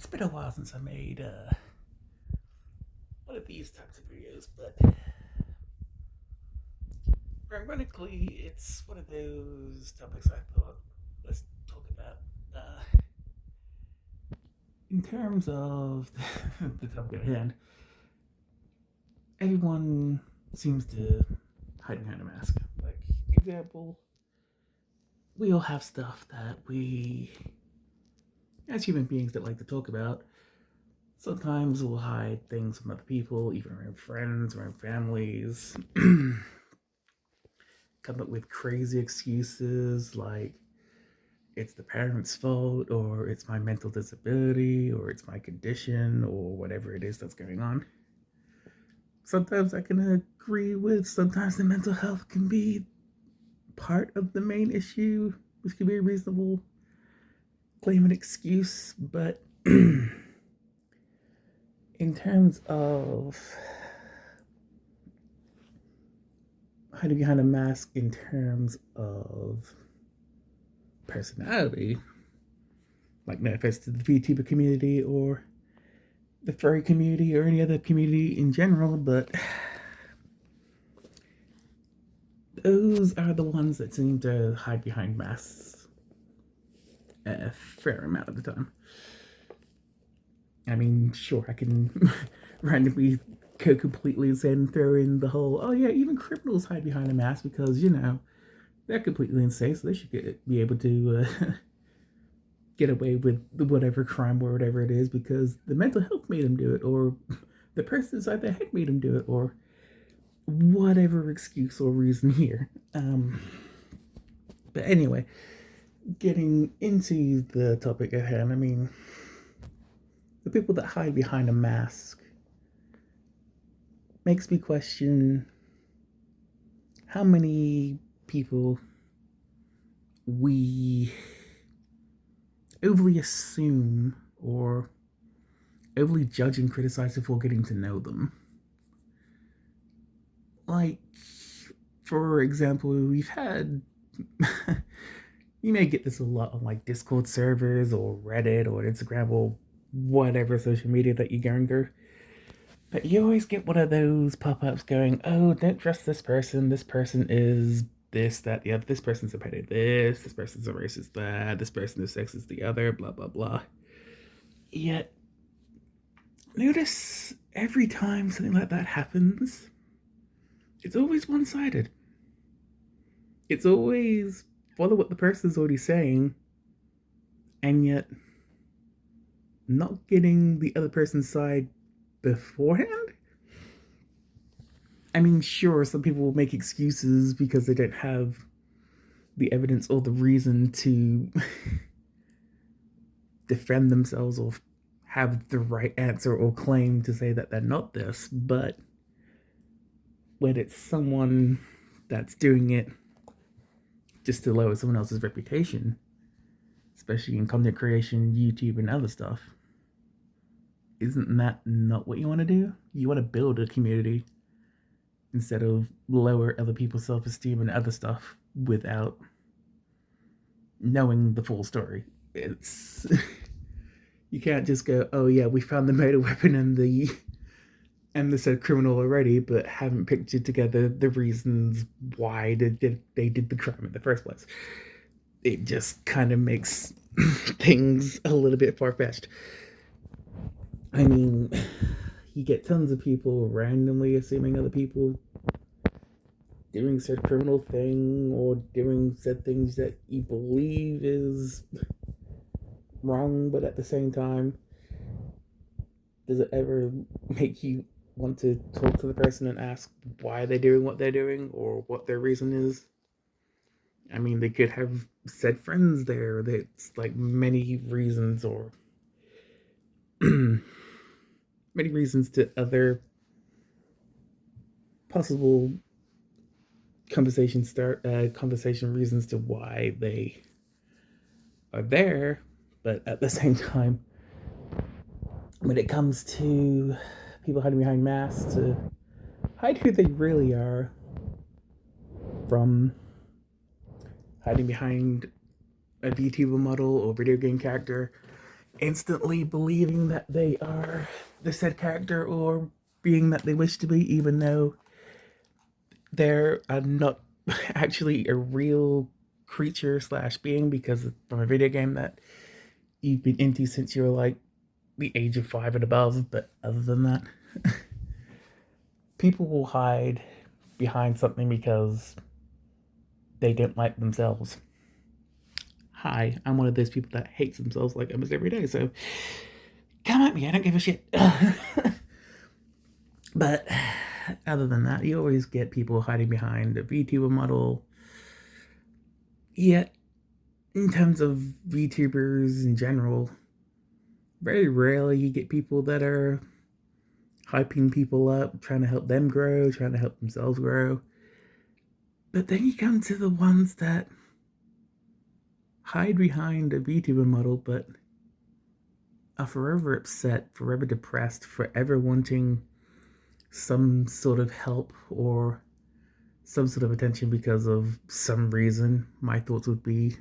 It's been a while since I made one of these types of videos, but ironically, it's one of those topics I thought let's talk about. Uh, in terms of the topic at hand, everyone seems to hide behind a mask. Like, example, we all have stuff that we, as human beings, that like to talk about. Sometimes we'll hide things from other people, even our own friends, our own families. Come up with crazy excuses like it's the parents' fault, or it's my mental disability, or it's my condition, or whatever it is that's going on. Sometimes I can agree with, sometimes the mental health can be part of the main issue, which can be a reasonable claim and excuse, but in terms of hiding behind a mask in terms of personality, like no offense to the VTuber community or the furry community or any other community in general, but those are the ones that seem to hide behind masks a fair amount of the time. I mean, sure, I can randomly go completely insane and throw in the whole, oh yeah, even criminals hide behind a mask because, they're completely insane, so they should be able to get away with whatever crime or whatever it is because the mental health made them do it, or the person inside their head made them do it, or whatever excuse or reason here. But anyway, getting into the topic at hand, I mean, the people that hide behind a mask makes me question how many people we overly assume or overly judge and criticize before getting to know them. Like, for example, we've had you may get this a lot on like Discord servers or Reddit or Instagram or whatever social media that you're going through. But you always get one of those pop-ups going, oh, don't trust this person. This person is this, that, the other. This person's a petty this person's a racist that, this person is sexist the other, blah, blah, blah. Yet, notice every time something like that happens, it's always one-sided. It's always follow what the person's already saying, and yet not getting the other person's side beforehand. I mean, sure, some people will make excuses because they don't have the evidence or the reason to defend themselves or have the right answer or claim to say that they're not this. But when it's someone that's doing it just to lower someone else's reputation, especially in content creation, YouTube, and other stuff, isn't that not what you want to do? You want to build a community instead of lower other people's self-esteem and other stuff without knowing the full story. It's you can't just go, oh yeah, we found the murder weapon and the said criminal already, but haven't pictured together the reasons why they did the crime in the first place. It just kind of makes things a little bit far-fetched. I mean, you get tons of people randomly assuming other people doing said criminal thing or doing said things that you believe is wrong, but at the same time, does it ever make you want to talk to the person and ask why they're doing what they're doing or what their reason is? I mean, they could have said friends there. That's like many reasons or many reasons to other possible conversation reasons to why they are there, but at the same time, when it comes to people hiding behind masks to hide who they really are from hiding behind a VTuber model or video game character, instantly believing that they are the said character or being that they wish to be, even though they're not actually a real creature slash being because from a video game that you've been into since you were like the age of 5 and above. But other than that, people will hide behind something because they don't like themselves. Hi, I'm one of those people that hates themselves like almost every day, so come at me, I don't give a shit. But other than that, you always get people hiding behind a VTuber model. Yet, in terms of VTubers in general, very rarely you get people that are hyping people up, trying to help them grow, trying to help themselves grow. But then you come to the ones that hide behind a VTuber model, but are forever upset, forever depressed, forever wanting some sort of help or some sort of attention because of some reason. My thoughts would be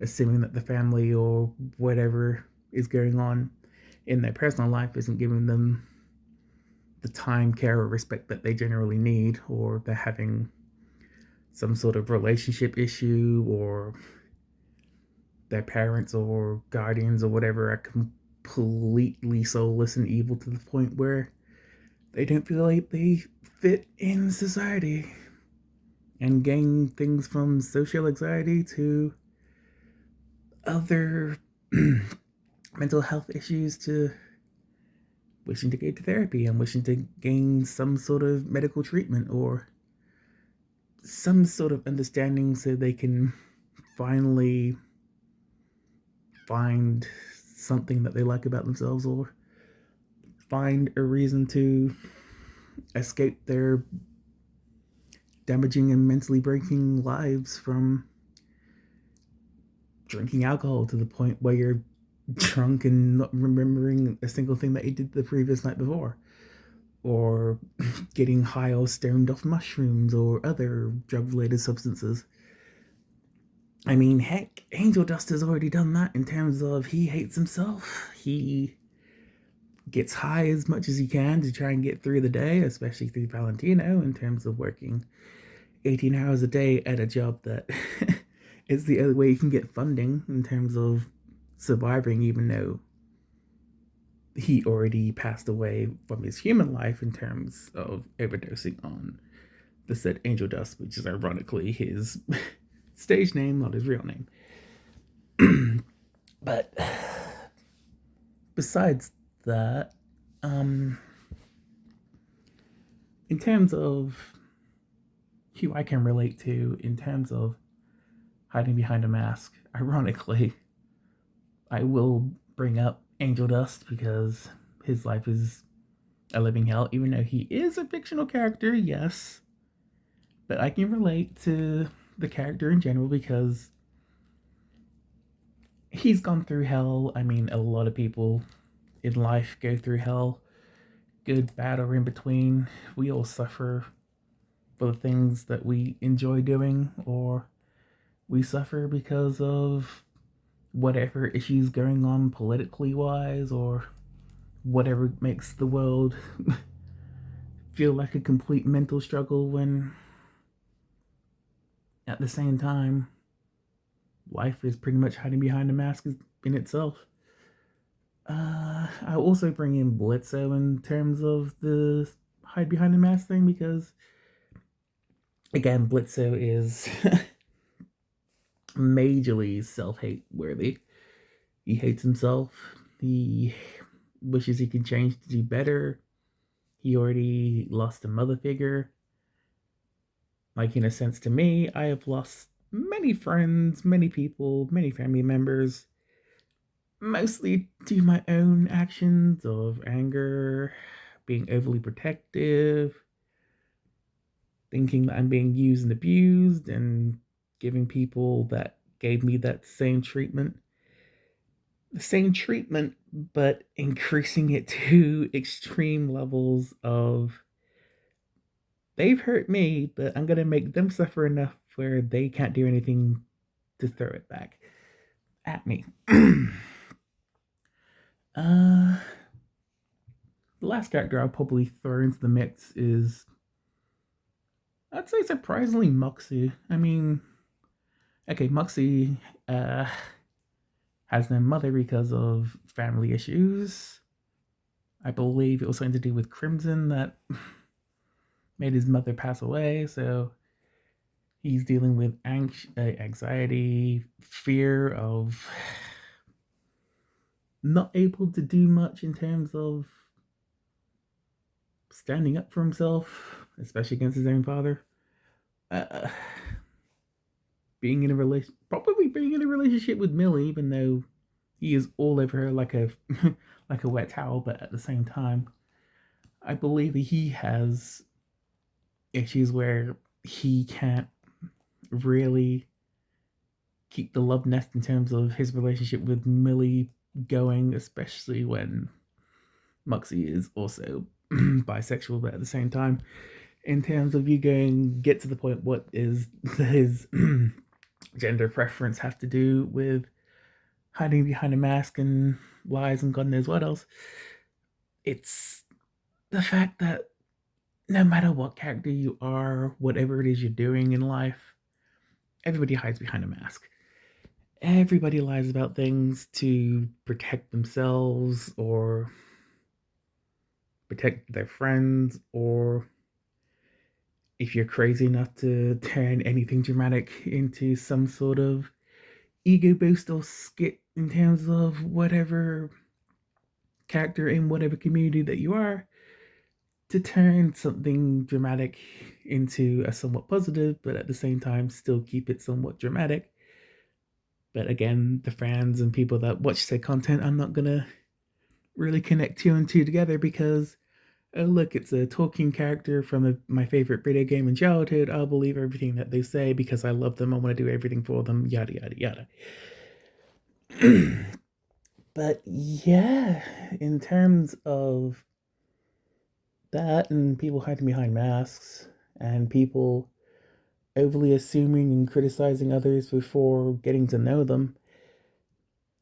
assuming that the family or whatever is going on in their personal life isn't giving them the time, care, or respect that they generally need, or they're having some sort of relationship issue, or their parents or guardians or whatever are completely soulless and evil to the point where they don't feel like they fit in society and gain things from social anxiety to other mental health issues to wishing to go to therapy and wishing to gain some sort of medical treatment or some sort of understanding so they can finally find something that they like about themselves or find a reason to escape their damaging and mentally breaking lives from drinking alcohol to the point where you're drunk and not remembering a single thing that you did the previous night before, or getting high or stoned off mushrooms or other drug related substances. I mean, heck, Angel Dust has already done that in terms of he hates himself. He gets high as much as he can to try and get through the day, especially through Valentino, in terms of working 18 hours a day at a job that is the only way you can get funding in terms of surviving, even though he already passed away from his human life in terms of overdosing on the said Angel Dust, which is ironically his stage name, not his real name. But besides that, um, in terms of who I can relate to, in terms of hiding behind a mask, ironically, I will bring up Angel Dust because his life is a living hell, even though he is a fictional character, yes. But I can relate to the character in general because he's gone through hell. I mean, a lot of people in life go through hell, good, bad, or in between. We all suffer for the things that we enjoy doing, or we suffer because of whatever issues going on politically wise, or whatever makes the world feel like a complete mental struggle when at the same time life is pretty much hiding behind a mask in itself. I also bring in Blitzo in terms of the hide behind the mask thing because, again, Blitzo is majorly self hate worthy. He hates himself. He wishes he could change to do better. He already lost a mother figure. Like, in a sense, to me, I have lost many friends, many people, many family members, mostly to my own actions of anger, being overly protective, thinking that I'm being used and abused, and giving people that gave me that same treatment the same treatment, but increasing it to extreme levels of they've hurt me, but I'm gonna make them suffer enough where they can't do anything to throw it back at me. Uh, the last character I'll probably throw into the mix is, I'd say, surprisingly, Moxie. I mean, okay, Moxie uh, has no mother because of family issues. I believe it was something to do with Crimson that made his mother pass away. So he's dealing with anxiety, fear of not able to do much in terms of standing up for himself, especially against his own father. Uh, being in a relation, probably being in a relationship with Millie, even though he is all over her like a like a wet towel. But at the same time, I believe that he has issues where he can't really keep the love nest in terms of his relationship with Millie going, especially when Moxie is also bisexual, but at the same time, in terms of you going get to the point, what is his gender preference have to do with hiding behind a mask and lies and God knows what else? It's the fact that no matter what character you are, whatever it is you're doing in life, everybody hides behind a mask. Everybody lies about things to protect themselves or protect their friends, or if you're crazy enough to turn anything dramatic into some sort of ego boost or skit in terms of whatever character in whatever community that you are, to turn something dramatic into a somewhat positive, but at the same time still keep it somewhat dramatic. But again, the fans and people that watch their content, I'm not gonna really connect two and two together because, oh look, it's a talking character from my favorite video game in childhood. I'll believe everything that they say because I love them. I want to do everything for them. Yada yada yada. But yeah, in terms of that and people hiding behind masks and people overly assuming and criticizing others before getting to know them,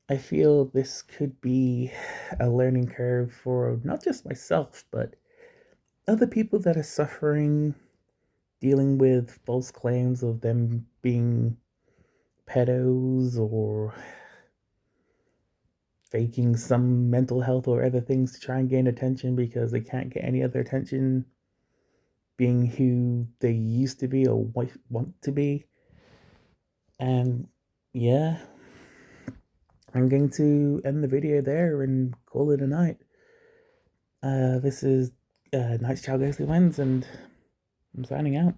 I feel this could be a learning curve for not just myself, but other people that are suffering, dealing with false claims of them being pedos or faking some mental health or other things to try and gain attention because they can't get any other attention being who they used to be or want to be. And yeah, I'm going to end the video there and call it a night. This is Night's Child Ghostly Lens, and I'm signing out.